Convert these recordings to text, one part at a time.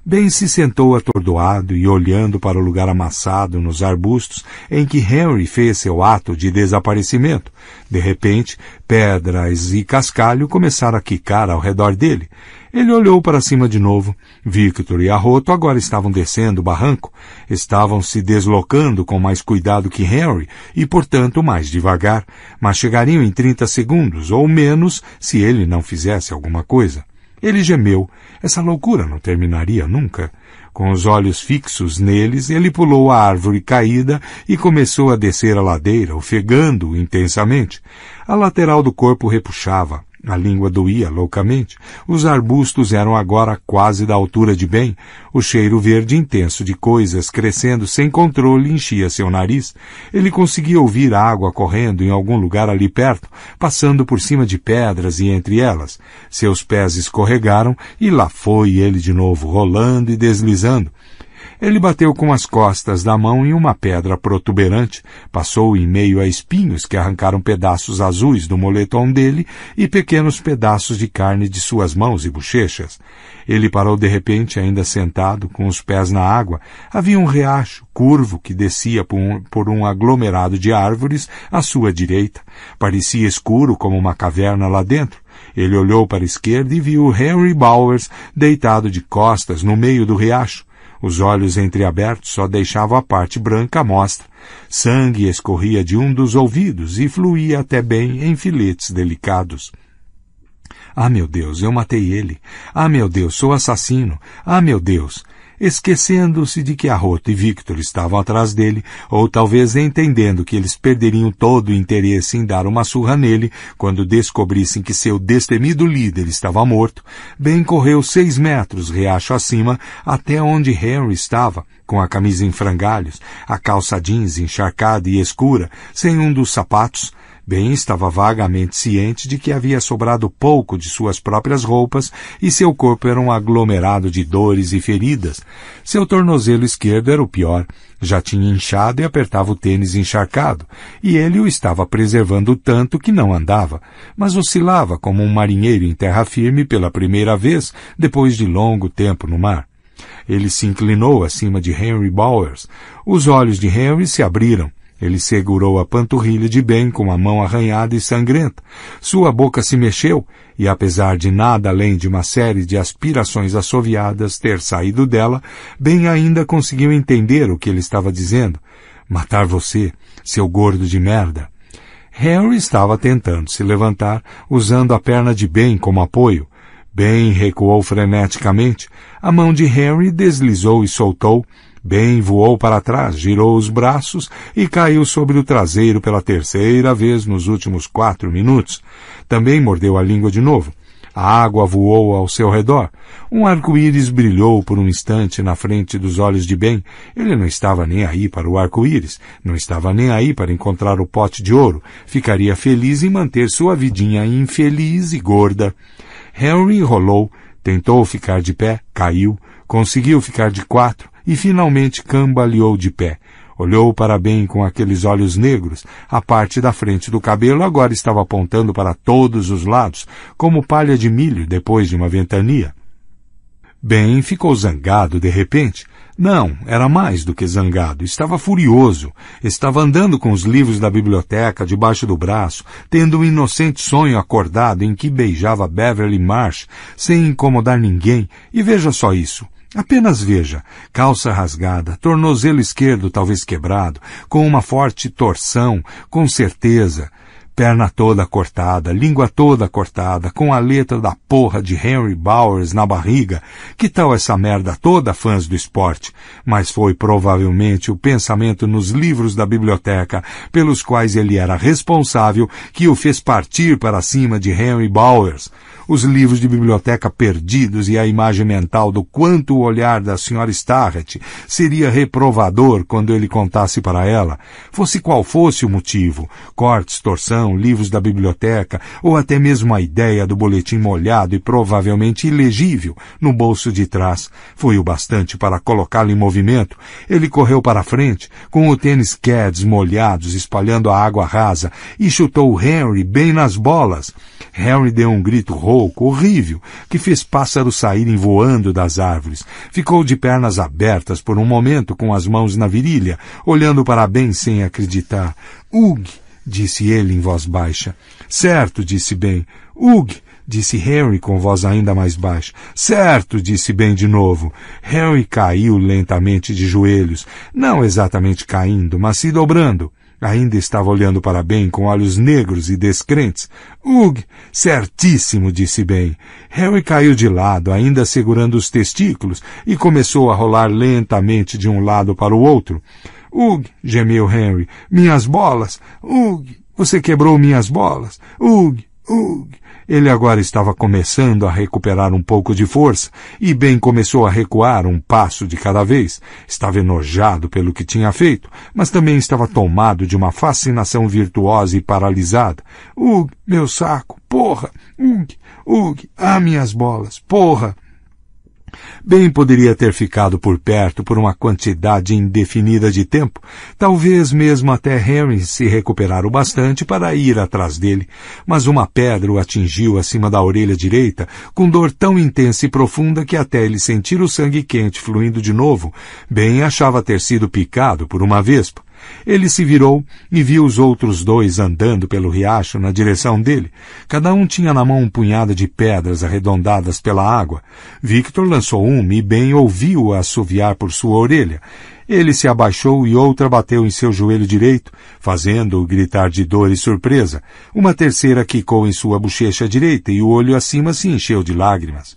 Ben se sentou atordoado e olhando para o lugar amassado nos arbustos em que Henry fez seu ato de desaparecimento. De repente, pedras e cascalho começaram a quicar ao redor dele. Ele olhou para cima de novo. Victor e Arroto agora estavam descendo o barranco. Estavam se deslocando com mais cuidado que Henry e, portanto, mais devagar, mas chegariam em 30 segundos, ou menos, se ele não fizesse alguma coisa. Ele gemeu. Essa loucura não terminaria nunca. Com os olhos fixos neles, ele pulou a árvore caída e começou a descer a ladeira, ofegando intensamente. A lateral do corpo repuxava. A língua doía loucamente. Os arbustos eram agora quase da altura de Ben. O cheiro verde intenso de coisas crescendo sem controle enchia seu nariz. Ele conseguia ouvir a água correndo em algum lugar ali perto, passando por cima de pedras e entre elas. Seus pés escorregaram e lá foi ele de novo, rolando e deslizando. Ele bateu com as costas da mão em uma pedra protuberante, passou em meio a espinhos que arrancaram pedaços azuis do moletom dele e pequenos pedaços de carne de suas mãos e bochechas. Ele parou de repente, ainda sentado, com os pés na água. Havia um riacho curvo que descia por um aglomerado de árvores à sua direita. Parecia escuro como uma caverna lá dentro. Ele olhou para a esquerda e viu Henry Bowers deitado de costas no meio do riacho. Os olhos entreabertos só deixavam a parte branca à mostra. Sangue escorria de um dos ouvidos e fluía até bem em filetes delicados. Ah, meu Deus, eu matei ele. Ah, meu Deus, sou assassino. Ah, meu Deus. Esquecendo-se de que Arroto e Victor estavam atrás dele, ou talvez entendendo que eles perderiam todo o interesse em dar uma surra nele quando descobrissem que seu destemido líder estava morto, Ben correu 6 metros riacho acima até onde Henry estava, com a camisa em frangalhos, a calça jeans encharcada e escura, sem um dos sapatos. Ben estava vagamente ciente de que havia sobrado pouco de suas próprias roupas e seu corpo era um aglomerado de dores e feridas. Seu tornozelo esquerdo era o pior. Já tinha inchado e apertava o tênis encharcado, e ele o estava preservando tanto que não andava, mas oscilava como um marinheiro em terra firme pela primeira vez depois de longo tempo no mar. Ele se inclinou acima de Henry Bowers. Os olhos de Henry se abriram. Ele segurou a panturrilha de Ben com a mão arranhada e sangrenta. Sua boca se mexeu, e apesar de nada além de uma série de aspirações assoviadas ter saído dela, Ben ainda conseguiu entender o que ele estava dizendo. Matar você, seu gordo de merda. Henry estava tentando se levantar, usando a perna de Ben como apoio. Ben recuou freneticamente. A mão de Henry deslizou e soltou. Ben voou para trás, girou os braços e caiu sobre o traseiro pela terceira vez nos últimos 4 minutos. Também mordeu a língua de novo. A água voou ao seu redor. Um arco-íris brilhou por um instante na frente dos olhos de Ben. Ele não estava nem aí para o arco-íris, não estava nem aí para encontrar o pote de ouro. Ficaria feliz em manter sua vidinha infeliz e gorda. Henry rolou, tentou ficar de pé, caiu, conseguiu ficar de 4, e finalmente cambaleou de pé. Olhou para Ben com aqueles olhos negros. A parte da frente do cabelo agora estava apontando para todos os lados, como palha de milho depois de uma ventania. Ben ficou zangado de repente. Não, era mais do que zangado. Estava furioso. Estava andando com os livros da biblioteca debaixo do braço, tendo um inocente sonho acordado em que beijava Beverly Marsh, sem incomodar ninguém. E veja só isso. Apenas veja, calça rasgada, tornozelo esquerdo talvez quebrado, com uma forte torção, com certeza, perna toda cortada, língua toda cortada, com a letra da porra de Henry Bowers na barriga. Que tal essa merda toda, fãs do esporte? Mas foi provavelmente o pensamento nos livros da biblioteca, pelos quais ele era responsável, que o fez partir para cima de Henry Bowers. Os livros de biblioteca perdidos e a imagem mental do quanto o olhar da Sra. Starrett seria reprovador quando ele contasse para ela, fosse qual fosse o motivo, cortes, torção, livros da biblioteca, ou até mesmo a ideia do boletim molhado e provavelmente ilegível no bolso de trás, foi o bastante para colocá-lo em movimento. Ele correu para a frente, com o tênis Keds molhados espalhando a água rasa, e chutou Henry bem nas bolas. Henry deu um grito rouco rouco, horrível, que fez pássaros saírem voando das árvores. Ficou de pernas abertas por um momento, com as mãos na virilha, olhando para Ben sem acreditar. Ugh! Disse ele em voz baixa. Certo, disse Ben. Ugh! Disse Henry com voz ainda mais baixa. Certo, disse Ben de novo. Henry caiu lentamente de joelhos, não exatamente caindo, mas se dobrando. Ainda estava olhando para Ben com olhos negros e descrentes. Ugh! Certíssimo, disse Ben. Henry caiu de lado, ainda segurando os testículos, e começou a rolar lentamente de um lado para o outro. Ugh! Gemeu Henry. Minhas bolas! Ugh! Você quebrou minhas bolas! Ugh! Ugh! Ele agora estava começando a recuperar um pouco de força, e Ben começou a recuar um passo de cada vez. Estava enojado pelo que tinha feito, mas também estava tomado de uma fascinação virtuosa e paralisada. Ugh! Meu saco! Porra! Ugh! Ugh! Ah, minhas bolas! Porra! Ben poderia ter ficado por perto por uma quantidade indefinida de tempo, talvez mesmo até Henry se recuperar o bastante para ir atrás dele, mas uma pedra o atingiu acima da orelha direita, com dor tão intensa e profunda que até ele sentir o sangue quente fluindo de novo, Ben achava ter sido picado por uma vespa. Ele se virou e viu os outros dois andando pelo riacho na direção dele. Cada um tinha na mão um punhado de pedras arredondadas pela água. Victor lançou uma e Ben ouviu-o assoviar por sua orelha. Ele se abaixou e outra bateu em seu joelho direito, fazendo-o gritar de dor e surpresa. Uma terceira quicou em sua bochecha direita e o olho acima se encheu de lágrimas.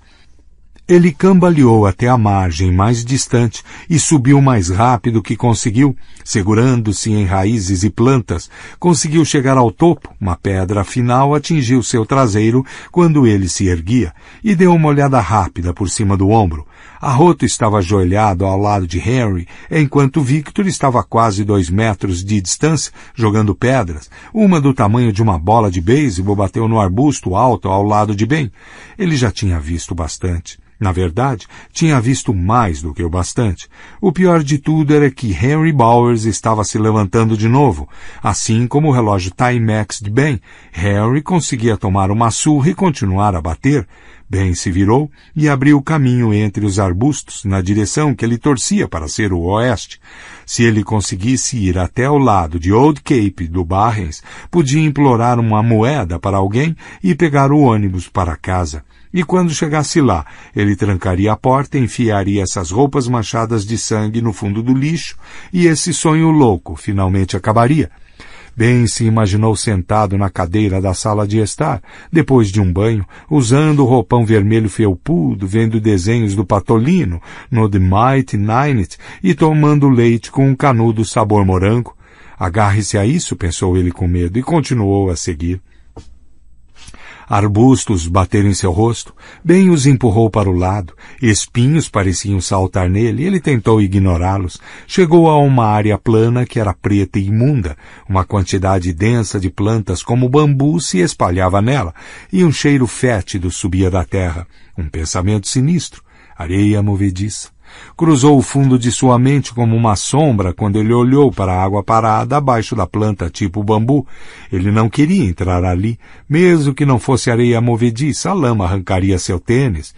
Ele cambaleou até a margem mais distante e subiu mais rápido que conseguiu, segurando-se em raízes e plantas. Conseguiu chegar ao topo. Uma pedra final atingiu seu traseiro quando ele se erguia e deu uma olhada rápida por cima do ombro. Arroto estava ajoelhado ao lado de Henry, enquanto Victor estava a quase 2 metros de distância, jogando pedras. Uma do tamanho de uma bola de beisebol bateu no arbusto alto ao lado de Ben. Ele já tinha visto bastante. Na verdade, tinha visto mais do que o bastante. O pior de tudo era que Henry Bowers estava se levantando de novo. Assim como o relógio Timex de Ben, Henry conseguia tomar uma surra e continuar a bater. Ben se virou e abriu caminho entre os arbustos, na direção que ele torcia para ser o oeste. Se ele conseguisse ir até o lado de Old Cape do Barrens, podia implorar uma moeda para alguém e pegar o ônibus para casa. E quando chegasse lá, ele trancaria a porta e enfiaria essas roupas manchadas de sangue no fundo do lixo, e esse sonho louco finalmente acabaria. Ben se imaginou sentado na cadeira da sala de estar, depois de um banho, usando o roupão vermelho felpudo, vendo desenhos do Patolino no The Mighty Ninety e tomando leite com um canudo sabor morango. Agarre-se a isso, pensou ele com medo, e continuou a seguir. Arbustos bateram em seu rosto. Ben os empurrou para o lado. Espinhos pareciam saltar nele e ele tentou ignorá-los. Chegou a uma área plana que era preta e imunda. Uma quantidade densa de plantas como bambu se espalhava nela e um cheiro fétido subia da terra. Um pensamento sinistro. Areia movediça. Cruzou o fundo de sua mente como uma sombra quando ele olhou para a água parada abaixo da planta tipo bambu. Ele não queria entrar ali, mesmo que não fosse areia movediça, a lama arrancaria seu tênis.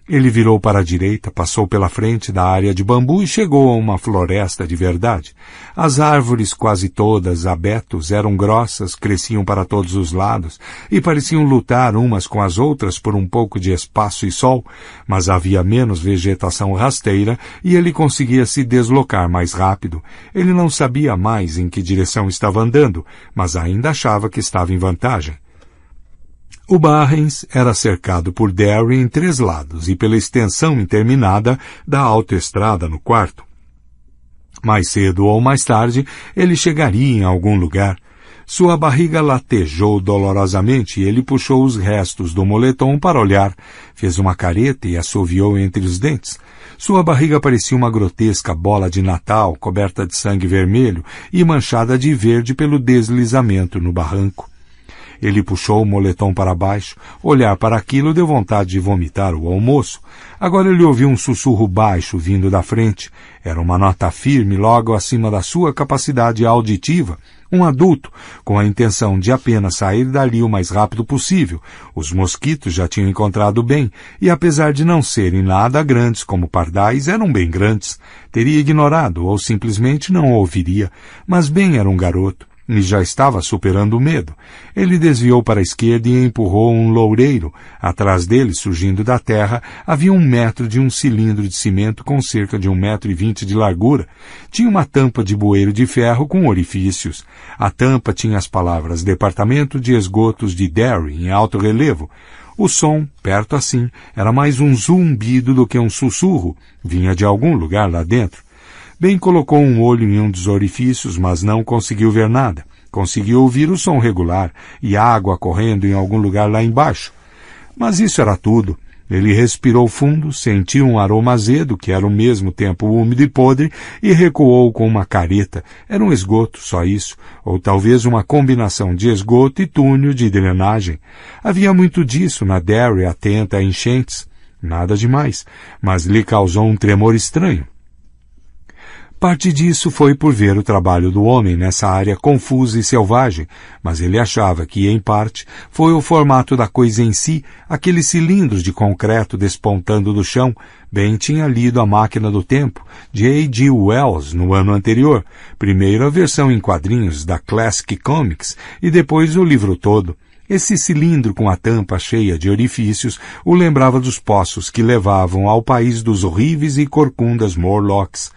Ele virou para a direita, passou pela frente da área de bambu e chegou a uma floresta de verdade. As árvores, quase todas abetos, eram grossas, cresciam para todos os lados e pareciam lutar umas com as outras por um pouco de espaço e sol, mas havia menos vegetação rasteira e ele conseguia se deslocar mais rápido. Ele não sabia mais em que direção estava andando, mas ainda achava que estava em vantagem. O Barrens era cercado por Derry em 3 lados e pela extensão interminada da autoestrada no quarto. Mais cedo ou mais tarde, ele chegaria em algum lugar. Sua barriga latejou dolorosamente e ele puxou os restos do moletom para olhar. Fez uma careta e assoviou entre os dentes. Sua barriga parecia uma grotesca bola de Natal, coberta de sangue vermelho e manchada de verde pelo deslizamento no barranco. Ele puxou o moletom para baixo. Olhar para aquilo deu vontade de vomitar o almoço. Agora ele ouviu um sussurro baixo vindo da frente. Era uma nota firme logo acima da sua capacidade auditiva. Um adulto, com a intenção de apenas sair dali o mais rápido possível. Os mosquitos já tinham encontrado bem, e apesar de não serem nada grandes como pardais, eram bem grandes. Teria ignorado, ou simplesmente não ouviria. Mas Ben era um garoto, e já estava superando o medo. Ele desviou para a esquerda e empurrou um loureiro. Atrás dele, surgindo da terra, havia 1 metro de um cilindro de cimento com cerca de 1,20 m de largura. Tinha uma tampa de bueiro de ferro com orifícios. A tampa tinha as palavras Departamento de Esgotos de Derry em alto relevo. O som, perto assim, era mais um zumbido do que um sussurro. Vinha de algum lugar lá dentro. Ben colocou um olho em um dos orifícios, mas não conseguiu ver nada. Conseguiu ouvir o som regular e água correndo em algum lugar lá embaixo. Mas isso era tudo. Ele respirou fundo, sentiu um aroma azedo, que era ao mesmo tempo úmido e podre, e recuou com uma careta. Era um esgoto, só isso. Ou talvez uma combinação de esgoto e túnel de drenagem. Havia muito disso na Derry atenta a enchentes. Nada demais, mas lhe causou um tremor estranho. Parte disso foi por ver o trabalho do homem nessa área confusa e selvagem, mas ele achava que, em parte, foi o formato da coisa em si, aqueles cilindros de concreto despontando do chão. Ben tinha lido A Máquina do Tempo, de A.G. Wells, no ano anterior, primeiro a versão em quadrinhos da Classic Comics e depois o livro todo. Esse cilindro com a tampa cheia de orifícios o lembrava dos poços que levavam ao país dos horríveis e corcundas Morlocks.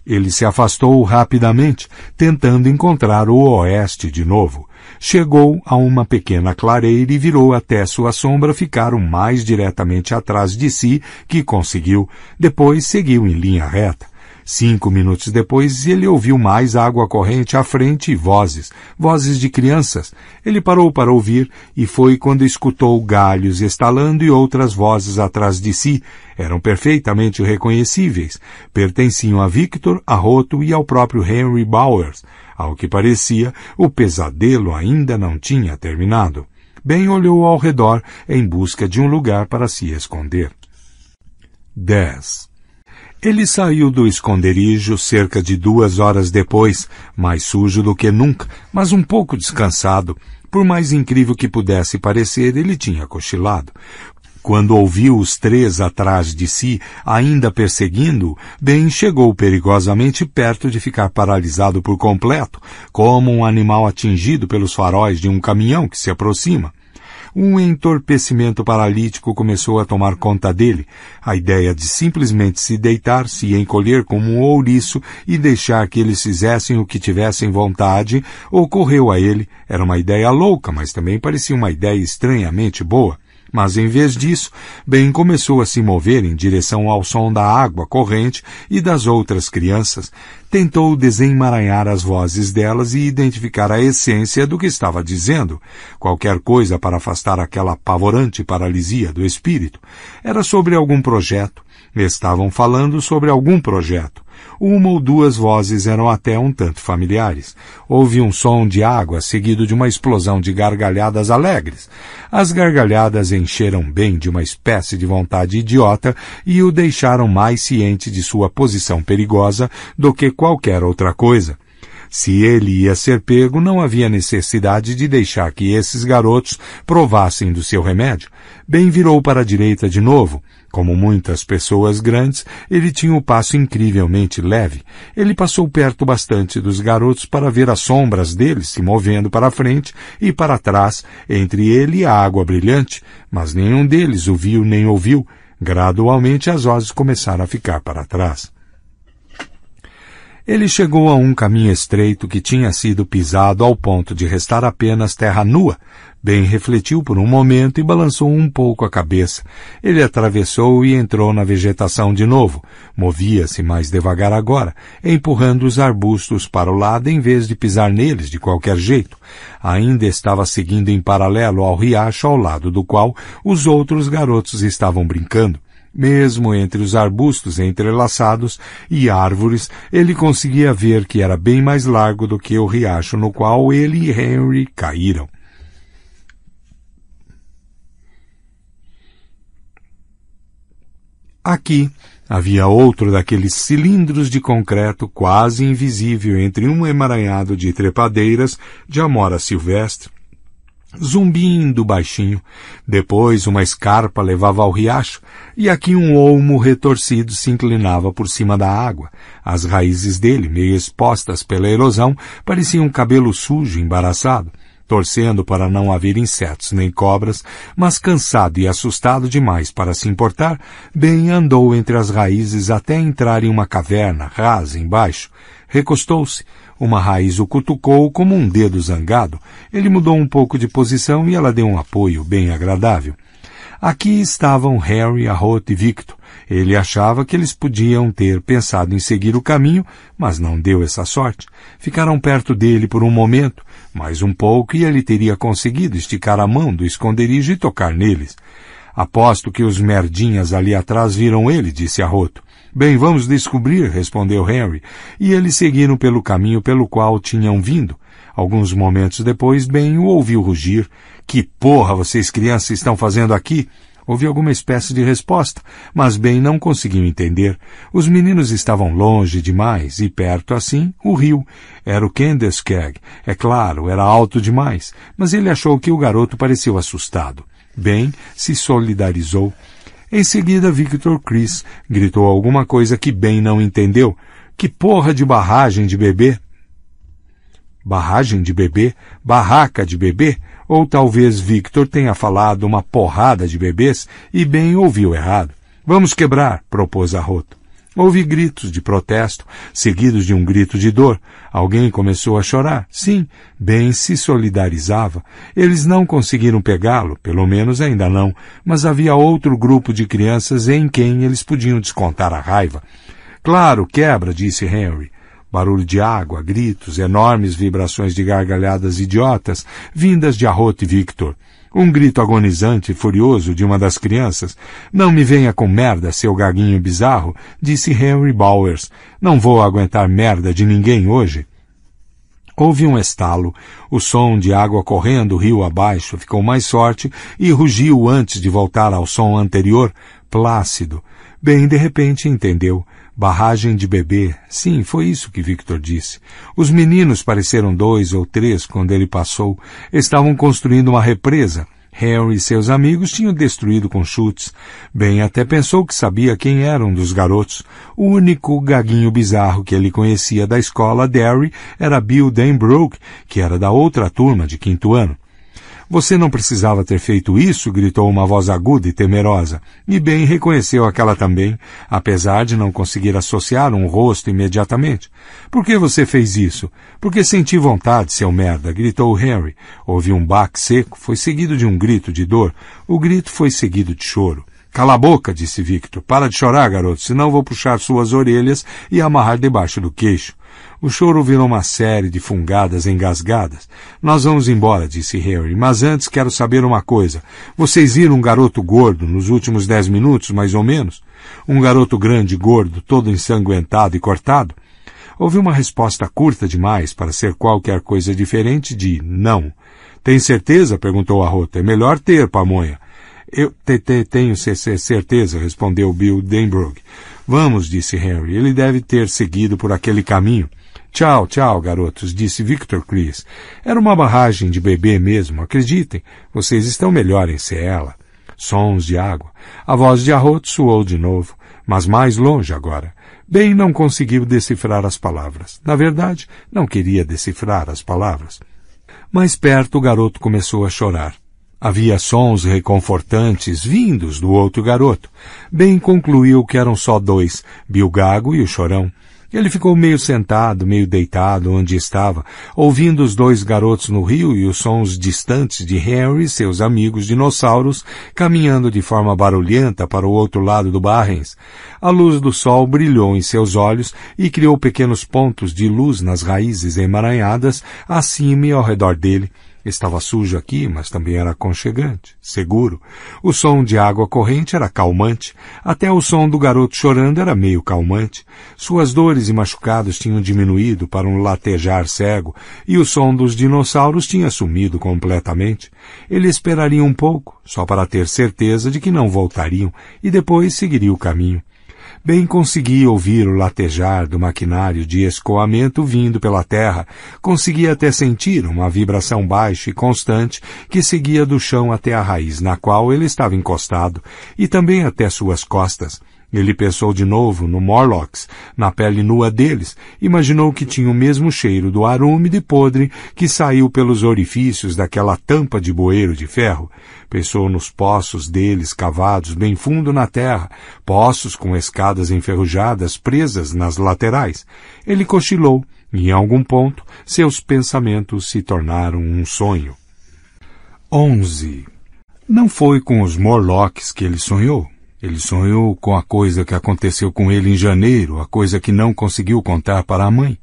Ele se afastou rapidamente, tentando encontrar o oeste de novo. Chegou a uma pequena clareira e virou até sua sombra ficar o mais diretamente atrás de si que conseguiu. Depois seguiu em linha reta. 5 minutos depois, ele ouviu mais água corrente à frente e vozes de crianças. Ele parou para ouvir e foi quando escutou galhos estalando e outras vozes atrás de si. Eram perfeitamente reconhecíveis. Pertenciam a Victor, a Roto e ao próprio Henry Bowers. Ao que parecia, o pesadelo ainda não tinha terminado. Ben olhou ao redor em busca de um lugar para se esconder. 10. Ele saiu do esconderijo cerca de 2 horas depois, mais sujo do que nunca, mas um pouco descansado. Por mais incrível que pudesse parecer, ele tinha cochilado. Quando ouviu os 3 atrás de si, ainda perseguindo-o, Ben chegou perigosamente perto de ficar paralisado por completo, como um animal atingido pelos faróis de um caminhão que se aproxima. Um entorpecimento paralítico começou a tomar conta dele. A ideia de simplesmente se deitar, se encolher como um ouriço e deixar que eles fizessem o que tivessem vontade, ocorreu a ele. Era uma ideia louca, mas também parecia uma ideia estranhamente boa. Mas em vez disso, Ben começou a se mover em direção ao som da água corrente e das outras crianças. Tentou desemaranhar as vozes delas e identificar a essência do que estava dizendo. Qualquer coisa para afastar aquela apavorante paralisia do espírito. Era sobre algum projeto. Estavam falando sobre algum projeto. 1 ou 2 vozes eram até um tanto familiares. Houve um som de água seguido de uma explosão de gargalhadas alegres. As gargalhadas encheram Ben de uma espécie de vontade idiota e o deixaram mais ciente de sua posição perigosa do que qualquer outra coisa. Se ele ia ser pego, não havia necessidade de deixar que esses garotos provassem do seu remédio. Ben virou para a direita de novo. Como muitas pessoas grandes, ele tinha o passo incrivelmente leve. Ele passou perto bastante dos garotos para ver as sombras deles se movendo para frente e para trás, entre ele e a água brilhante, mas nenhum deles o viu nem ouviu. Gradualmente as vozes começaram a ficar para trás. Ele chegou a um caminho estreito que tinha sido pisado ao ponto de restar apenas terra nua. Ben refletiu por um momento e balançou um pouco a cabeça. Ele atravessou e entrou na vegetação de novo. Movia-se mais devagar agora, empurrando os arbustos para o lado em vez de pisar neles de qualquer jeito. Ainda estava seguindo em paralelo ao riacho ao lado do qual os outros garotos estavam brincando. Mesmo entre os arbustos entrelaçados e árvores, ele conseguia ver que era bem mais largo do que o riacho no qual ele e Henry caíram. Aqui havia outro daqueles cilindros de concreto quase invisível entre um emaranhado de trepadeiras de amora silvestre, zumbindo baixinho. Depois uma escarpa levava ao riacho, e aqui um olmo retorcido se inclinava por cima da água. As raízes dele, meio expostas pela erosão, pareciam um cabelo sujo embaraçado. Torcendo para não haver insetos nem cobras, mas cansado e assustado demais para se importar, Ben andou entre as raízes até entrar em uma caverna rasa embaixo. Recostou-se. Uma raiz o cutucou como um dedo zangado. Ele mudou um pouco de posição e ela deu um apoio bem agradável. Aqui estavam Harry, Arrot e Victor. Ele achava que eles podiam ter pensado em seguir o caminho, mas não deu essa sorte. Ficaram perto dele por um momento, mais um pouco e ele teria conseguido esticar a mão do esconderijo e tocar neles. Aposto que os merdinhas ali atrás viram ele, disse Arroto. Bem, vamos descobrir, respondeu Harry, e eles seguiram pelo caminho pelo qual tinham vindo. Alguns momentos depois, Ben o ouviu rugir. Que porra vocês crianças estão fazendo aqui? Houve alguma espécie de resposta, mas Ben não conseguiu entender. Os meninos estavam longe demais e perto assim o rio. Era o Kendeskeg. É claro, era alto demais, mas ele achou que o garoto pareceu assustado. Ben se solidarizou. Em seguida, Victor Chris gritou alguma coisa que Ben não entendeu. Que porra de barragem de bebê? Barragem de bebê? Barraca de bebê? Ou talvez Victor tenha falado uma porrada de bebês e Ben ouviu errado. Vamos quebrar, propôs Arroto. Houve gritos de protesto, seguidos de um grito de dor. Alguém começou a chorar. Sim, Ben se solidarizava. Eles não conseguiram pegá-lo, pelo menos ainda não, mas havia outro grupo de crianças em quem eles podiam descontar a raiva. Claro, quebra, disse Henry. Barulho de água, gritos, enormes vibrações de gargalhadas idiotas, vindas de Arrot e Victor. Um grito agonizante e furioso de uma das crianças. Não me venha com merda, seu gaguinho bizarro, disse Henry Bowers. Não vou aguentar merda de ninguém hoje. Houve um estalo. O som de água correndo rio abaixo ficou mais forte e rugiu antes de voltar ao som anterior, plácido. Bem, de repente entendeu. Barragem de bebê. Sim, foi isso que Victor disse. Os meninos pareceram 2 ou 3 quando ele passou. Estavam construindo uma represa. Harry e seus amigos tinham destruído com chutes. Ben até pensou que sabia quem era um dos garotos. O único gaguinho bizarro que ele conhecia da escola Derry era Bill Denbrook, que era da outra turma de 5º ano. Você não precisava ter feito isso, gritou uma voz aguda e temerosa. E Ben reconheceu aquela também, apesar de não conseguir associar um rosto imediatamente. Por que você fez isso? Porque senti vontade, seu merda, gritou Harry. Houve um baque seco, foi seguido de um grito de dor. O grito foi seguido de choro. Cala a boca, disse Victor. Para de chorar, garoto, senão vou puxar suas orelhas e amarrar debaixo do queixo. O choro virou uma série de fungadas engasgadas. Nós vamos embora, disse Harry, mas antes quero saber uma coisa. Vocês viram um garoto gordo nos últimos 10 minutos, mais ou menos? Um garoto grande, gordo, todo ensanguentado e cortado? Houve uma resposta curta demais para ser qualquer coisa diferente de não. Tem certeza? Perguntou Arrota. É melhor ter, pamonha. Eu tenho certeza, respondeu Bill Denbrook. Vamos, disse Harry. Ele deve ter seguido por aquele caminho. Tchau, tchau, garotos, disse Victor Chris. Era uma barragem de bebê mesmo, acreditem. Vocês estão melhor em ser ela. Sons de água. A voz de Arrot soou de novo, mas mais longe agora. Ben não conseguiu decifrar as palavras. Na verdade, não queria decifrar as palavras. Mais perto, o garoto começou a chorar. Havia sons reconfortantes vindos do outro garoto. Ben concluiu que eram só 2, Bill Gago e o Chorão. Ele ficou meio sentado, meio deitado onde estava, ouvindo os 2 garotos no rio e os sons distantes de Harry e seus amigos dinossauros caminhando de forma barulhenta para o outro lado do Barrens. A luz do sol brilhou em seus olhos e criou pequenos pontos de luz nas raízes emaranhadas acima e ao redor dele. Estava sujo aqui, mas também era aconchegante, seguro. O som de água corrente era calmante. Até o som do garoto chorando era meio calmante. Suas dores e machucados tinham diminuído para um latejar cego, e o som dos dinossauros tinha sumido completamente. Ele esperaria um pouco, só para ter certeza de que não voltariam, e depois seguiria o caminho. Bem conseguia ouvir o latejar do maquinário de escoamento vindo pela terra, conseguia até sentir uma vibração baixa e constante que seguia do chão até a raiz na qual ele estava encostado, e também até suas costas. Ele pensou de novo no Morlocks, na pele nua deles, imaginou que tinha o mesmo cheiro do ar úmido e podre que saiu pelos orifícios daquela tampa de bueiro de ferro. Pensou nos poços deles cavados bem fundo na terra, poços com escadas enferrujadas presas nas laterais. Ele cochilou, e em algum ponto seus pensamentos se tornaram um sonho. 11. Não foi com os Morlocks que ele sonhou. Ele sonhou com a coisa que aconteceu com ele em janeiro, a coisa que não conseguiu contar para a mãe.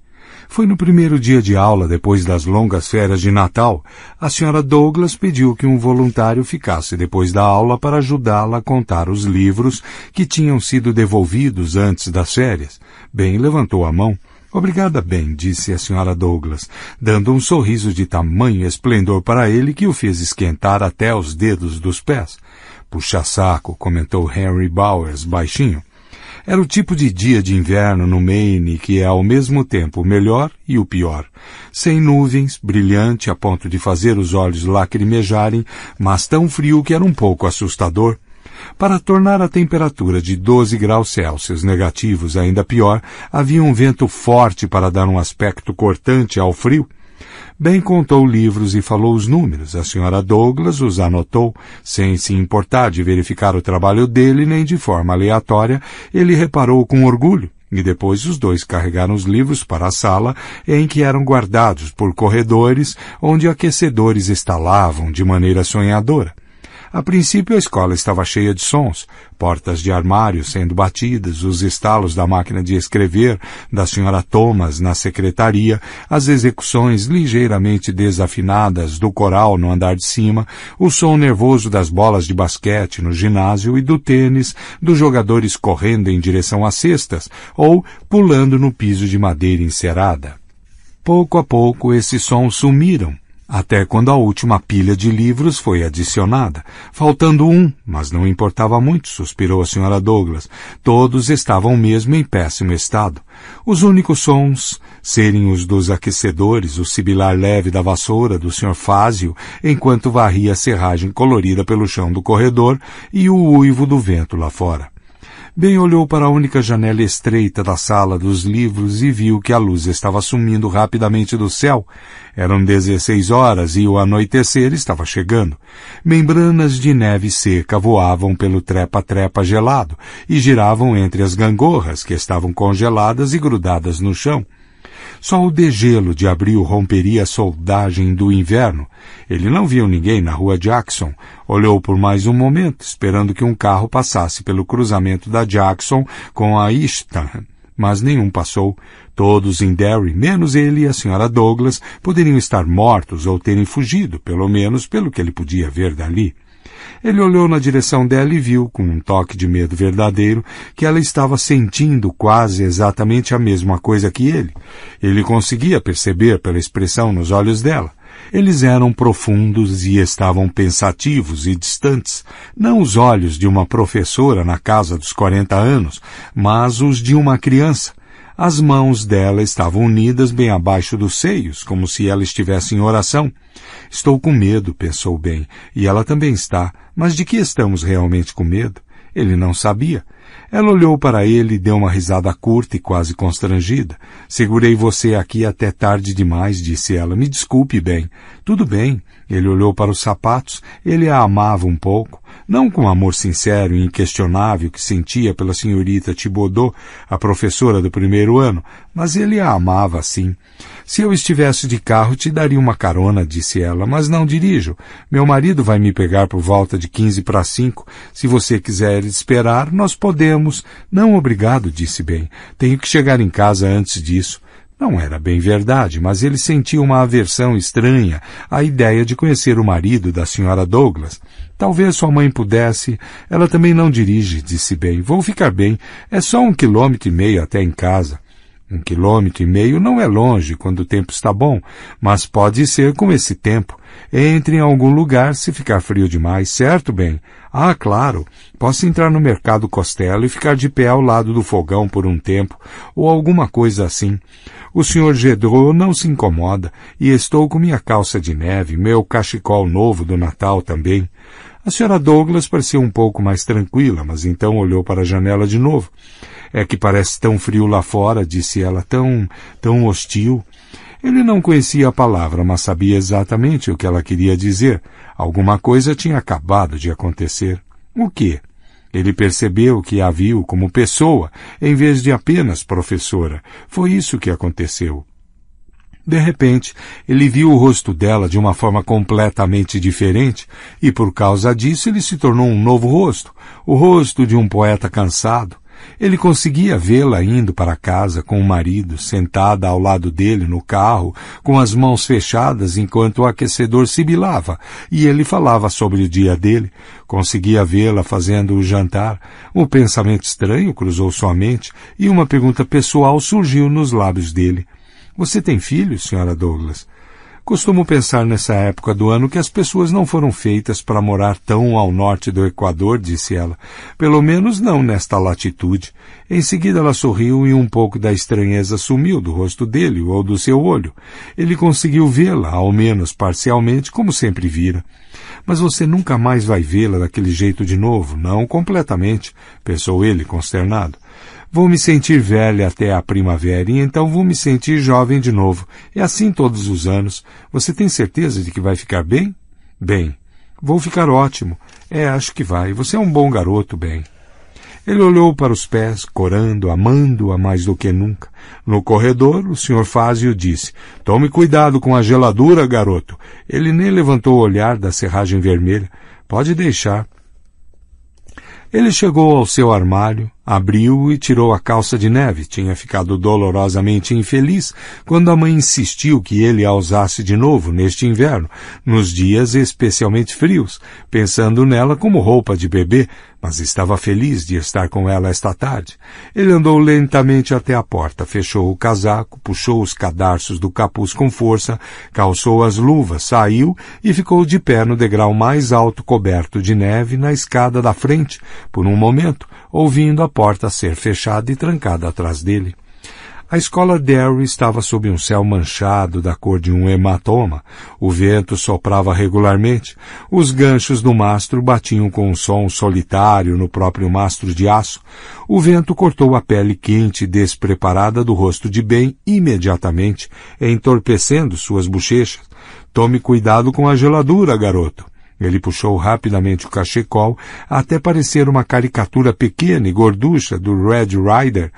Foi no primeiro dia de aula, depois das longas férias de Natal. A senhora Douglas pediu que um voluntário ficasse depois da aula para ajudá-la a contar os livros que tinham sido devolvidos antes das férias. Ben levantou a mão. Obrigada, Ben, disse a senhora Douglas, dando um sorriso de tamanho esplendor para ele que o fez esquentar até os dedos dos pés. Puxa-saco, comentou Henry Bowers baixinho. Era o tipo de dia de inverno no Maine que é ao mesmo tempo o melhor e o pior. Sem nuvens, brilhante a ponto de fazer os olhos lacrimejarem, mas tão frio que era um pouco assustador. Para tornar a temperatura de 12 graus Celsius negativos ainda pior, havia um vento forte para dar um aspecto cortante ao frio. Ben contou livros e falou os números. A senhora Douglas os anotou, sem se importar de verificar o trabalho dele nem de forma aleatória. Ele reparou com orgulho, e depois os dois carregaram os livros para a sala em que eram guardados por corredores onde aquecedores estalavam de maneira sonhadora. A princípio a escola estava cheia de sons, portas de armário sendo batidas, os estalos da máquina de escrever da senhora Thomas na secretaria, as execuções ligeiramente desafinadas do coral no andar de cima, o som nervoso das bolas de basquete no ginásio e do tênis, dos jogadores correndo em direção às cestas ou pulando no piso de madeira encerada. Pouco a pouco esses sons sumiram, até quando a última pilha de livros foi adicionada. Faltando um, mas não importava muito, suspirou a senhora Douglas. Todos estavam mesmo em péssimo estado. Os únicos sons serem os dos aquecedores, o sibilar leve da vassoura do Sr. Fázio, enquanto varria a serragem colorida pelo chão do corredor, e o uivo do vento lá fora. Ben olhou para a única janela estreita da sala dos livros e viu que a luz estava sumindo rapidamente do céu. Eram 16 horas e o anoitecer estava chegando. Membranas de neve seca voavam pelo trepa-trepa gelado e giravam entre as gangorras que estavam congeladas e grudadas no chão. Só o degelo de abril romperia a soldagem do inverno. Ele não viu ninguém na rua Jackson. Olhou por mais um momento, esperando que um carro passasse pelo cruzamento da Jackson com a Eastham, mas nenhum passou. Todos em Derry, menos ele e a senhora Douglas, poderiam estar mortos ou terem fugido, pelo menos pelo que ele podia ver dali. Ele olhou na direção dela e viu, com um toque de medo verdadeiro, que ela estava sentindo quase exatamente a mesma coisa que ele. Ele conseguia perceber pela expressão nos olhos dela. Eles eram profundos e estavam pensativos e distantes, não os olhos de uma professora na casa dos 40 anos, mas os de uma criança. As mãos dela estavam unidas bem abaixo dos seios, como se ela estivesse em oração. Estou com medo, pensou Ben, e ela também está. Mas de que estamos realmente com medo? Ele não sabia. Ela olhou para ele e deu uma risada curta e quase constrangida. Segurei você aqui até tarde demais, disse ela. Me desculpe, Ben. Tudo bem. Ele olhou para os sapatos. Ele a amava um pouco. Não com o amor sincero e inquestionável que sentia pela senhorita Thibodeau, a professora do primeiro ano, mas ele a amava assim. Se eu estivesse de carro, te daria uma carona, disse ela, mas não dirijo. Meu marido vai me pegar por volta de 5:45. Se você quiser esperar, nós podemos. Não, obrigado, disse Ben. Tenho que chegar em casa antes disso. Não era bem verdade, mas ele sentia uma aversão estranha à ideia de conhecer o marido da Sra. Douglas. Talvez sua mãe pudesse. Ela também não dirige, disse bem. Vou ficar bem. É só 1,5 km até em casa. 1,5 km não é longe quando o tempo está bom, mas pode ser com esse tempo. Entre em algum lugar se ficar frio demais, certo, bem? Ah, claro. Posso entrar no mercado Costello e ficar de pé ao lado do fogão por um tempo, ou alguma coisa assim. O Sr. Gedreau não se incomoda, e estou com minha calça de neve, meu cachecol novo do Natal também. A Sra. Douglas parecia um pouco mais tranquila, mas então olhou para a janela de novo. É que parece tão frio lá fora, disse ela, tão hostil. Ele não conhecia a palavra, mas sabia exatamente o que ela queria dizer. Alguma coisa tinha acabado de acontecer. O quê? Ele percebeu que a viu como pessoa, em vez de apenas professora. Foi isso que aconteceu. De repente, ele viu o rosto dela de uma forma completamente diferente, e por causa disso ele se tornou um novo rosto, o rosto de um poeta cansado. Ele conseguia vê-la indo para casa com o marido, sentada ao lado dele no carro, com as mãos fechadas enquanto o aquecedor sibilava, e ele falava sobre o dia dele. Conseguia vê-la fazendo o jantar. Um pensamento estranho cruzou sua mente, e uma pergunta pessoal surgiu nos lábios dele. Você tem filhos, Sra. Douglas? Costumo pensar nessa época do ano que as pessoas não foram feitas para morar tão ao norte do Equador, disse ela. Pelo menos não nesta latitude. Em seguida ela sorriu e um pouco da estranheza sumiu do rosto dele ou do seu olho. Ele conseguiu vê-la, ao menos parcialmente, como sempre vira. Mas você nunca mais vai vê-la daquele jeito de novo, não completamente, pensou ele, consternado. Vou me sentir velha até a primavera e então vou me sentir jovem de novo. É assim todos os anos. Você tem certeza de que vai ficar bem? Bem, vou ficar ótimo. Acho que vai. Você é um bom garoto, bem. Ele olhou para os pés, corando, amando-a mais do que nunca. No corredor, o Sr. Fázio disse, tome cuidado com a geladura, garoto. Ele nem levantou o olhar da serragem vermelha. Pode deixar. Ele chegou ao seu armário, abriu e tirou a calça de neve. Tinha ficado dolorosamente infeliz quando a mãe insistiu que ele a usasse de novo neste inverno, nos dias especialmente frios, pensando nela como roupa de bebê, mas estava feliz de estar com ela esta tarde. Ele andou lentamente até a porta, fechou o casaco, puxou os cadarços do capuz com força, calçou as luvas, saiu e ficou de pé no degrau mais alto coberto de neve na escada da frente, por um momento, ouvindo a porta ser fechada e trancada atrás dele. A escola Derry estava sob um céu manchado da cor de um hematoma. O vento soprava regularmente. Os ganchos do mastro batiam com um som solitário no próprio mastro de aço. O vento cortou a pele quente e despreparada do rosto de Ben imediatamente, entorpecendo suas bochechas. Tome cuidado com a geladura, garoto. Ele puxou rapidamente o cachecol até parecer uma caricatura pequena e gorducha do Red Rider.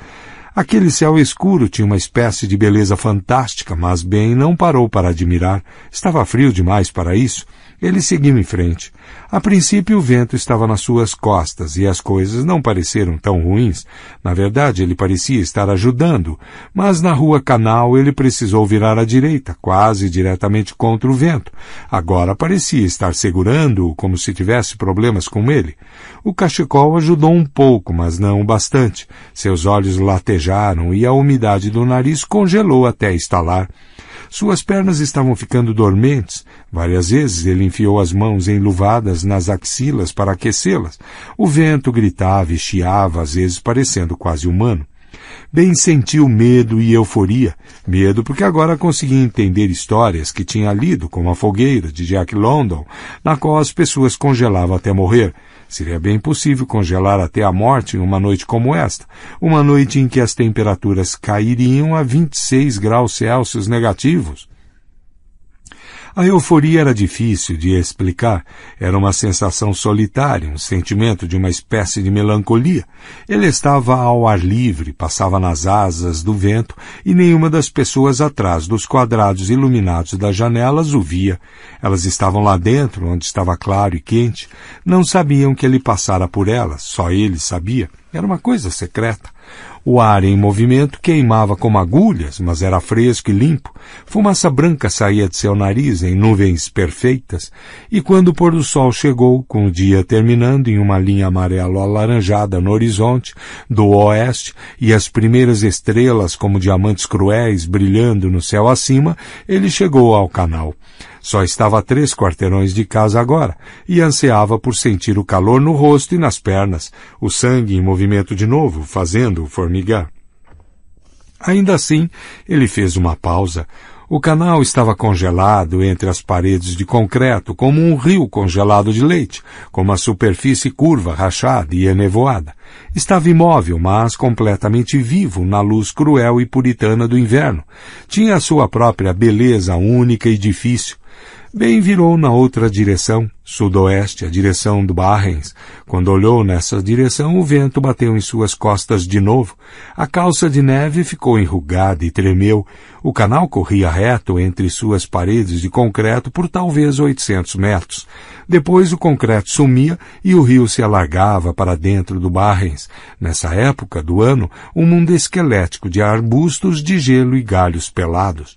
Aquele céu escuro tinha uma espécie de beleza fantástica, mas Ben não parou para admirar. Estava frio demais para isso. Ele seguiu em frente. A princípio o vento estava nas suas costas e as coisas não pareceram tão ruins. Na verdade, ele parecia estar ajudando, mas na rua Canal ele precisou virar à direita, quase diretamente contra o vento. Agora parecia estar segurando-o como se tivesse problemas com ele. O cachecol ajudou um pouco, mas não bastante. Seus olhos latejaram e a umidade do nariz congelou até estalar. Suas pernas estavam ficando dormentes. Várias vezes ele enfiou as mãos enluvadas nas axilas para aquecê-las. O vento gritava e chiava, às vezes parecendo quase humano. Ben sentiu medo e euforia. Medo porque agora conseguia entender histórias que tinha lido, como A Fogueira, de Jack London, na qual as pessoas congelavam até morrer. Seria bem possível congelar até a morte em uma noite como esta, uma noite em que as temperaturas cairiam a 26 graus Celsius negativos. A euforia era difícil de explicar. Era uma sensação solitária, um sentimento de uma espécie de melancolia. Ele estava ao ar livre, passava nas asas do vento e nenhuma das pessoas atrás dos quadrados iluminados das janelas o via. Elas estavam lá dentro, onde estava claro e quente. Não sabiam que ele passara por elas, só ele sabia. Era uma coisa secreta. O ar em movimento queimava como agulhas, mas era fresco e limpo. Fumaça branca saía de seu nariz em nuvens perfeitas, e quando o pôr do sol chegou, com o dia terminando em uma linha amarelo-alaranjada no horizonte do oeste e as primeiras estrelas como diamantes cruéis brilhando no céu acima, ele chegou ao canal. Só estava a 3 quarteirões de casa agora, e ansiava por sentir o calor no rosto e nas pernas, o sangue em movimento de novo, fazendo-o formigar. Ainda assim, ele fez uma pausa. O canal estava congelado entre as paredes de concreto, como um rio congelado de leite, com uma superfície curva, rachada e enevoada. Estava imóvel, mas completamente vivo na luz cruel e puritana do inverno. Tinha a sua própria beleza única e difícil. Ben virou na outra direção, sudoeste, a direção do Barrens. Quando olhou nessa direção, o vento bateu em suas costas de novo. A calça de neve ficou enrugada e tremeu. O canal corria reto entre suas paredes de concreto por talvez 800 metros. Depois o concreto sumia e o rio se alargava para dentro do Barrens. Nessa época do ano, um mundo esquelético de arbustos de gelo e galhos pelados.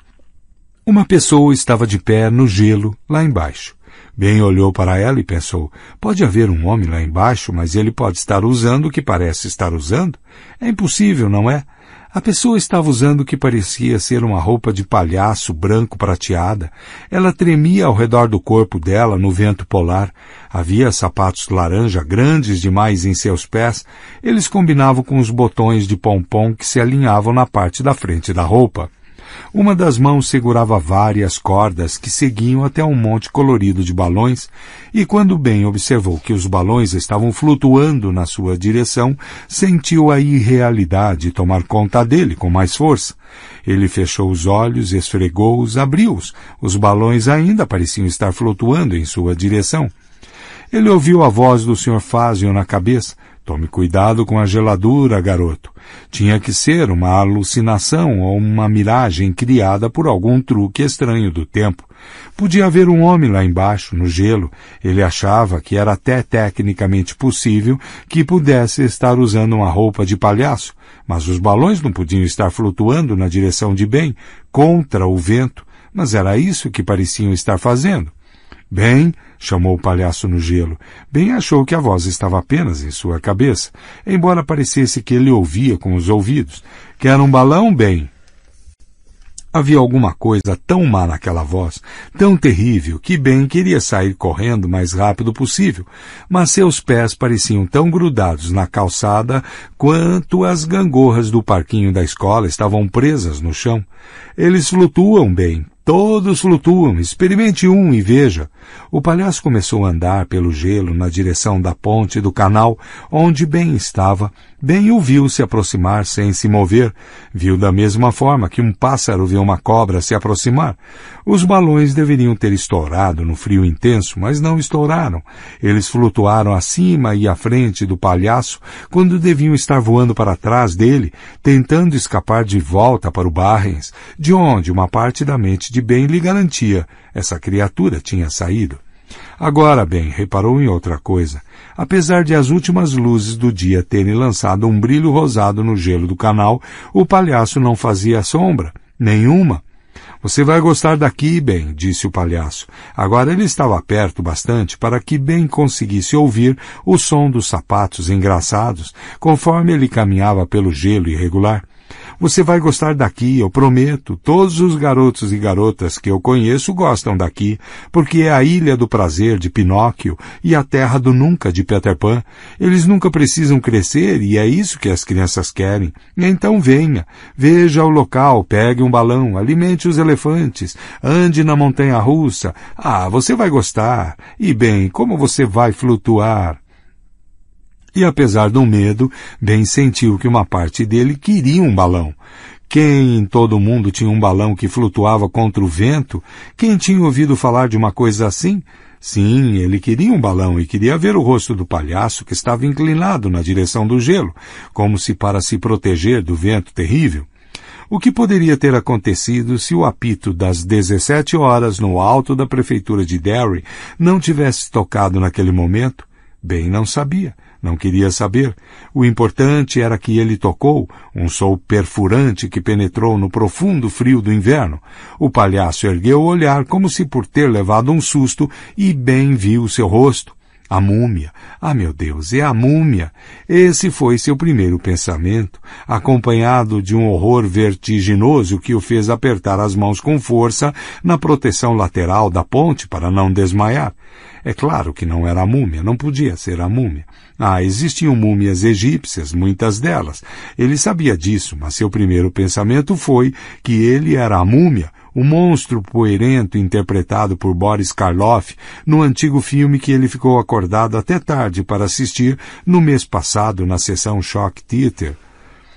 Uma pessoa estava de pé no gelo, lá embaixo. Ben olhou para ela e pensou, pode haver um homem lá embaixo, mas ele pode estar usando o que parece estar usando? É impossível, não é? A pessoa estava usando o que parecia ser uma roupa de palhaço branco prateada. Ela tremia ao redor do corpo dela no vento polar. Havia sapatos laranja grandes demais em seus pés. Eles combinavam com os botões de pompom que se alinhavam na parte da frente da roupa. Uma das mãos segurava várias cordas que seguiam até um monte colorido de balões, e quando Ben observou que os balões estavam flutuando na sua direção, sentiu a irrealidade tomar conta dele com mais força. Ele fechou os olhos, esfregou-os, abriu-os. Os balões ainda pareciam estar flutuando em sua direção. Ele ouviu a voz do Sr. Fazio na cabeça. Tome cuidado com a geladura, garoto. Tinha que ser uma alucinação ou uma miragem criada por algum truque estranho do tempo. Podia haver um homem lá embaixo, no gelo. Ele achava que era até tecnicamente possível que pudesse estar usando uma roupa de palhaço, mas os balões não podiam estar flutuando na direção de Ben, contra o vento, mas era isso que pareciam estar fazendo. Ben, chamou o palhaço no gelo. Ben achou que a voz estava apenas em sua cabeça, embora parecesse que ele ouvia com os ouvidos. Quer um balão, Ben? Havia alguma coisa tão má naquela voz, tão terrível, que Ben queria sair correndo o mais rápido possível, mas seus pés pareciam tão grudados na calçada quanto as gangorras do parquinho da escola estavam presas no chão. Eles flutuam, Ben. Todos flutuam. Experimente um e veja. O palhaço começou a andar pelo gelo na direção da ponte do canal, onde Ben estava. Ben o viu se aproximar sem se mover. Viu da mesma forma que um pássaro vê uma cobra se aproximar. Os balões deveriam ter estourado no frio intenso, mas não estouraram. Eles flutuaram acima e à frente do palhaço, quando deviam estar voando para trás dele, tentando escapar de volta para o Barrens, de onde uma parte da mente de Ben lhe garantia, essa criatura tinha saído. Agora, Ben reparou em outra coisa. Apesar de as últimas luzes do dia terem lançado um brilho rosado no gelo do canal, o palhaço não fazia sombra, nenhuma. Você vai gostar daqui, Ben, disse o palhaço. Agora ele estava perto bastante para que Ben conseguisse ouvir o som dos sapatos engraçados, conforme ele caminhava pelo gelo irregular. Você vai gostar daqui, eu prometo. Todos os garotos e garotas que eu conheço gostam daqui, porque é a ilha do prazer de Pinóquio e a terra do nunca de Peter Pan. Eles nunca precisam crescer e é isso que as crianças querem. Então venha, veja o local, pegue um balão, alimente os elefantes, ande na montanha-russa. Ah, você vai gostar. E bem, como você vai flutuar? E apesar do medo, Ben sentiu que uma parte dele queria um balão. Quem em todo o mundo tinha um balão que flutuava contra o vento? Quem tinha ouvido falar de uma coisa assim? Sim, ele queria um balão e queria ver o rosto do palhaço que estava inclinado na direção do gelo, como se para se proteger do vento terrível. O que poderia ter acontecido se o apito das 17 horas no alto da prefeitura de Derry não tivesse tocado naquele momento? Ben não sabia. Não queria saber. O importante era que ele tocou, um som perfurante que penetrou no profundo frio do inverno. O palhaço ergueu o olhar como se por ter levado um susto e bem viu seu rosto. A múmia. Ah, meu Deus, é a múmia. Esse foi seu primeiro pensamento, acompanhado de um horror vertiginoso que o fez apertar as mãos com força na proteção lateral da ponte para não desmaiar. É claro que não era a múmia, não podia ser a múmia. Existiam múmias egípcias, muitas delas. Ele sabia disso, mas seu primeiro pensamento foi que ele era a múmia, o monstro poeirento interpretado por Boris Karloff no antigo filme que ele ficou acordado até tarde para assistir no mês passado na sessão Shock Theater.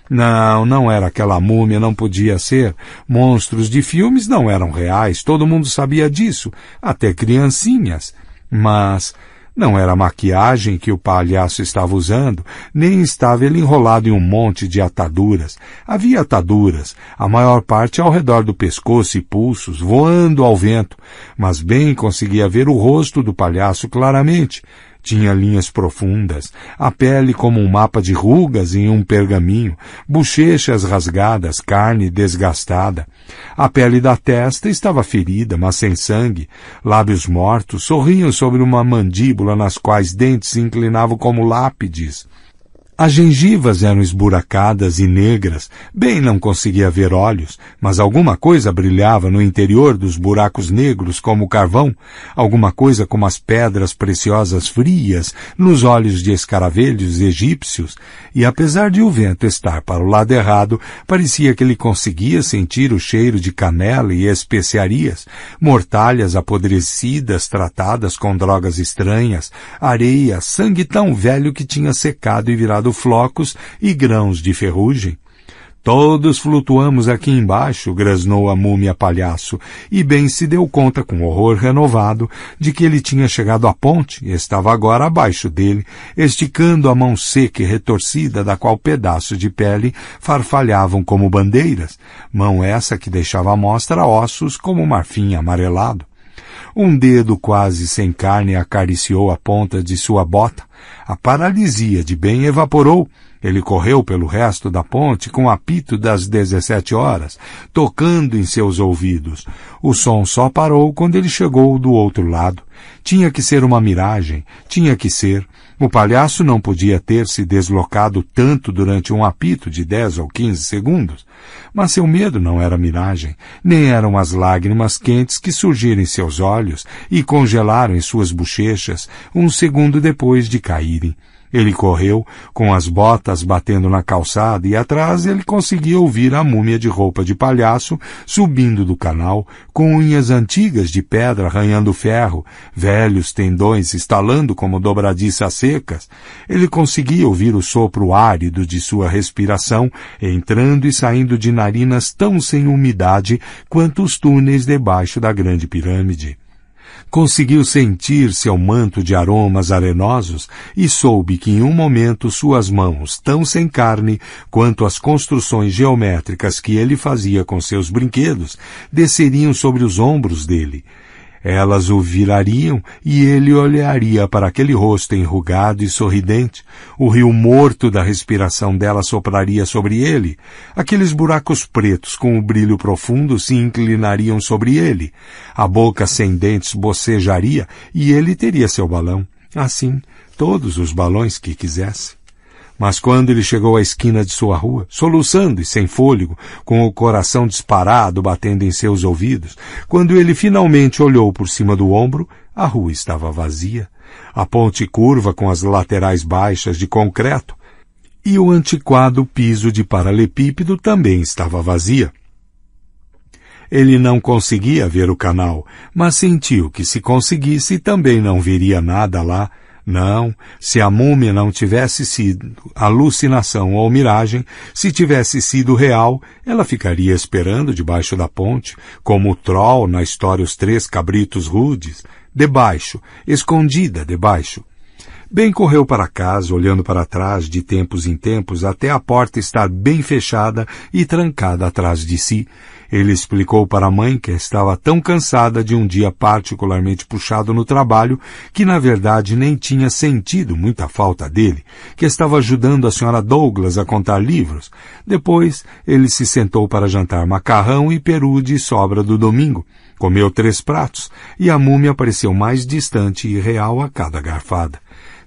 Não era aquela múmia, não podia ser. Monstros de filmes não eram reais, todo mundo sabia disso, até criancinhas. Mas não era a maquiagem que o palhaço estava usando, nem estava ele enrolado em um monte de ataduras. Havia ataduras, a maior parte ao redor do pescoço e pulsos, voando ao vento, mas bem conseguia ver o rosto do palhaço claramente. Tinha linhas profundas, a pele como um mapa de rugas em um pergaminho, bochechas rasgadas, carne desgastada. A pele da testa estava ferida, mas sem sangue. Lábios mortos sorriam sobre uma mandíbula nas quais dentes se inclinavam como lápides. As gengivas eram esburacadas e negras, bem não conseguia ver olhos, mas alguma coisa brilhava no interior dos buracos negros como carvão, alguma coisa como as pedras preciosas frias nos olhos de escaravelhos egípcios, e apesar de o vento estar para o lado errado, parecia que ele conseguia sentir o cheiro de canela e especiarias, mortalhas apodrecidas tratadas com drogas estranhas, areia, sangue tão velho que tinha secado e virado flocos e grãos de ferrugem. Todos flutuamos aqui embaixo, grasnou a múmia palhaço, e bem se deu conta com horror renovado de que ele tinha chegado à ponte e estava agora abaixo dele, esticando a mão seca e retorcida da qual pedaços de pele farfalhavam como bandeiras, mão essa que deixava à mostra ossos como marfim amarelado. Um dedo quase sem carne acariciou a ponta de sua bota. A paralisia de Ben evaporou. Ele correu pelo resto da ponte com o apito das 17 horas, tocando em seus ouvidos. O som só parou quando ele chegou do outro lado. Tinha que ser uma miragem, tinha que ser. O palhaço não podia ter se deslocado tanto durante um apito de 10 ou 15 segundos. Mas seu medo não era miragem, nem eram as lágrimas quentes que surgiram em seus olhos e congelaram em suas bochechas um segundo depois de caírem. Ele correu, com as botas batendo na calçada, e atrás ele conseguia ouvir a múmia de roupa de palhaço subindo do canal, com unhas antigas de pedra arranhando ferro, velhos tendões estalando como dobradiças secas. Ele conseguia ouvir o sopro árido de sua respiração, entrando e saindo de narinas tão sem umidade quanto os túneis debaixo da grande pirâmide. Conseguiu sentir seu manto de aromas arenosos e soube que em um momento suas mãos, tão sem carne quanto as construções geométricas que ele fazia com seus brinquedos, desceriam sobre os ombros dele. Elas o virariam e ele olharia para aquele rosto enrugado e sorridente. O rio morto da respiração dela sopraria sobre ele. Aqueles buracos pretos com o brilho profundo se inclinariam sobre ele. A boca sem dentes bocejaria e ele teria seu balão. Assim, todos os balões que quisesse. Mas quando ele chegou à esquina de sua rua, soluçando e sem fôlego, com o coração disparado batendo em seus ouvidos, quando ele finalmente olhou por cima do ombro, a rua estava vazia, a ponte curva com as laterais baixas de concreto, e o antiquado piso de paralelepípedo também estava vazia. Ele não conseguia ver o canal, mas sentiu que se conseguisse também não veria nada lá. Não, se a múmia não tivesse sido alucinação ou miragem, se tivesse sido real, ela ficaria esperando debaixo da ponte, como o troll na história Os Três Cabritos Rudes, debaixo, escondida debaixo. Ben correu para casa, olhando para trás de tempos em tempos, até a porta estar bem fechada e trancada atrás de si. Ele explicou para a mãe que estava tão cansada de um dia particularmente puxado no trabalho que, na verdade, nem tinha sentido muita falta dele, que estava ajudando a senhora Douglas a contar livros. Depois, ele se sentou para jantar macarrão e peru de sobra do domingo. Comeu 3 pratos, e a múmia pareceu mais distante e real a cada garfada.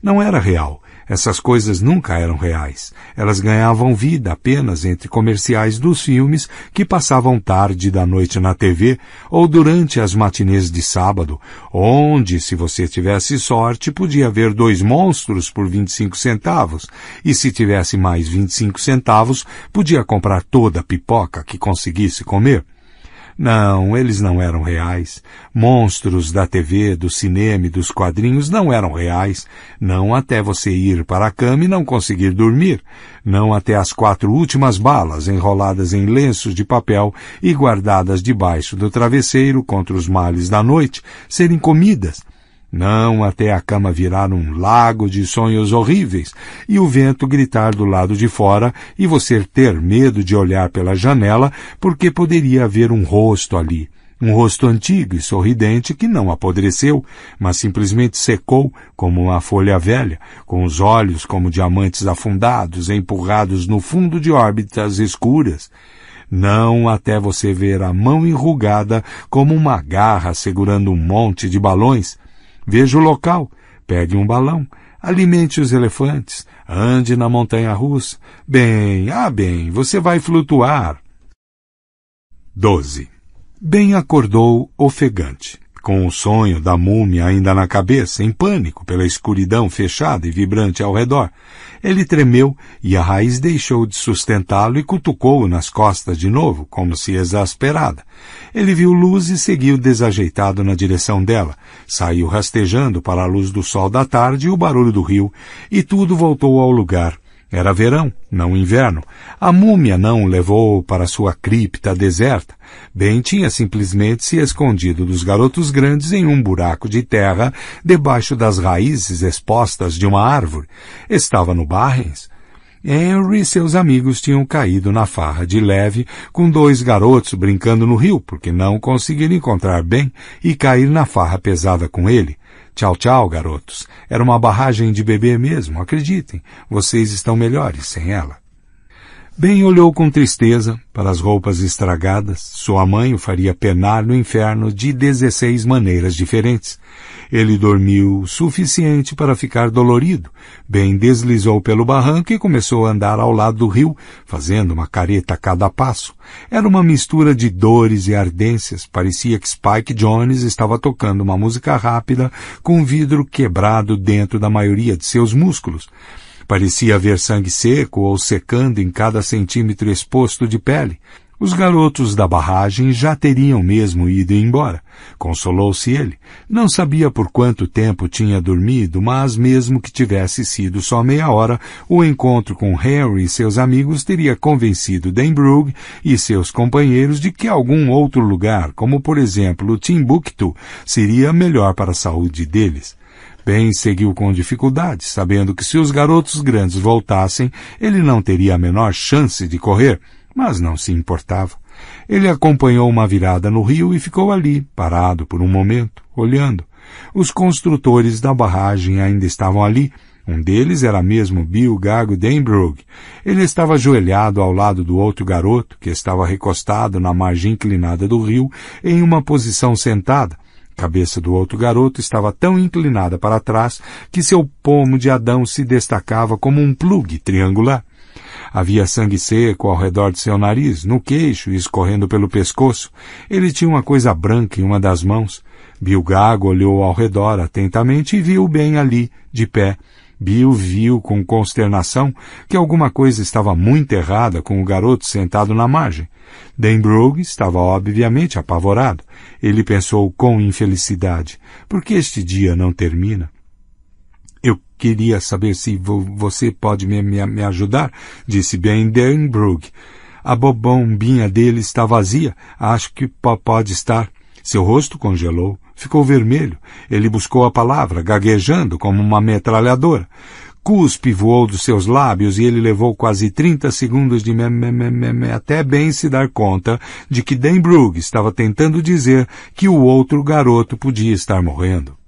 Não era real. Essas coisas nunca eram reais. Elas ganhavam vida apenas entre comerciais dos filmes que passavam tarde da noite na TV ou durante as matinês de sábado, onde, se você tivesse sorte, podia ver 2 monstros por 25 centavos, e se tivesse mais 25 centavos, podia comprar toda a pipoca que conseguisse comer. Não, eles não eram reais. Monstros da TV, do cinema e dos quadrinhos não eram reais. Não até você ir para a cama e não conseguir dormir. Não até as 4 últimas balas enroladas em lenços de papel e guardadas debaixo do travesseiro contra os males da noite serem comidas. Não até a cama virar um lago de sonhos horríveis e o vento gritar do lado de fora e você ter medo de olhar pela janela porque poderia haver um rosto ali. Um rosto antigo e sorridente que não apodreceu, mas simplesmente secou como uma folha velha, com os olhos como diamantes afundados, empurrados no fundo de órbitas escuras. Não até você ver a mão enrugada como uma garra segurando um monte de balões. Veja o local, pegue um balão, alimente os elefantes, ande na montanha-russa. Bem, você vai flutuar. 12. Ben acordou ofegante, com o sonho da múmia ainda na cabeça, em pânico pela escuridão fechada e vibrante ao redor. Ele tremeu e a raiz deixou de sustentá-lo e cutucou-o nas costas de novo, como se exasperada. Ele viu luz e seguiu desajeitado na direção dela. Saiu rastejando para a luz do sol da tarde e o barulho do rio, e tudo voltou ao lugar. Era verão, não inverno. A múmia não o levou para sua cripta deserta. Ben tinha simplesmente se escondido dos garotos grandes em um buraco de terra debaixo das raízes expostas de uma árvore. Estava no Barrens. Henry e seus amigos tinham caído na farra de leve com 2 garotos brincando no rio, porque não conseguiram encontrar Ben e cair na farra pesada com ele. Tchau, tchau, garotos. Era uma barragem de bebê mesmo, acreditem. Vocês estão melhores sem ela. Ben olhou com tristeza para as roupas estragadas. Sua mãe o faria penar no inferno de 16 maneiras diferentes. Ele dormiu o suficiente para ficar dolorido. Ben deslizou pelo barranco e começou a andar ao lado do rio, fazendo uma careta a cada passo. Era uma mistura de dores e ardências. Parecia que Spike Jones estava tocando uma música rápida com um vidro quebrado dentro da maioria de seus músculos. Parecia haver sangue seco ou secando em cada centímetro exposto de pele. Os garotos da barragem já teriam mesmo ido embora. Consolou-se ele. Não sabia por quanto tempo tinha dormido, mas mesmo que tivesse sido só meia hora, o encontro com Henry e seus amigos teria convencido Denbrugh e seus companheiros de que algum outro lugar, como por exemplo o Timbuktu, seria melhor para a saúde deles. Ben seguiu com dificuldade, sabendo que se os garotos grandes voltassem, ele não teria a menor chance de correr, mas não se importava. Ele acompanhou uma virada no rio e ficou ali, parado por um momento, olhando. Os construtores da barragem ainda estavam ali. Um deles era mesmo Bill Gago Denbrugh. Ele estava ajoelhado ao lado do outro garoto, que estava recostado na margem inclinada do rio, em uma posição sentada. A cabeça do outro garoto estava tão inclinada para trás que seu pomo de Adão se destacava como um plugue triangular. Havia sangue seco ao redor de seu nariz, no queixo e escorrendo pelo pescoço. Ele tinha uma coisa branca em uma das mãos. Bill Gago olhou ao redor atentamente e viu Ben ali, de pé. Bill viu com consternação que alguma coisa estava muito errada com o garoto sentado na margem. Denbrugh estava obviamente apavorado. Ele pensou com infelicidade: por que este dia não termina? Eu queria saber se você pode me ajudar, disse Ben Denbrugh. A bombinha dele está vazia. Acho que pode estar. Seu rosto congelou. Ficou vermelho. Ele buscou a palavra, gaguejando como uma metralhadora. cuspe voou dos seus lábios e ele levou quase 30 segundos de até bem se dar conta de que Dan Brugge estava tentando dizer que o outro garoto podia estar morrendo.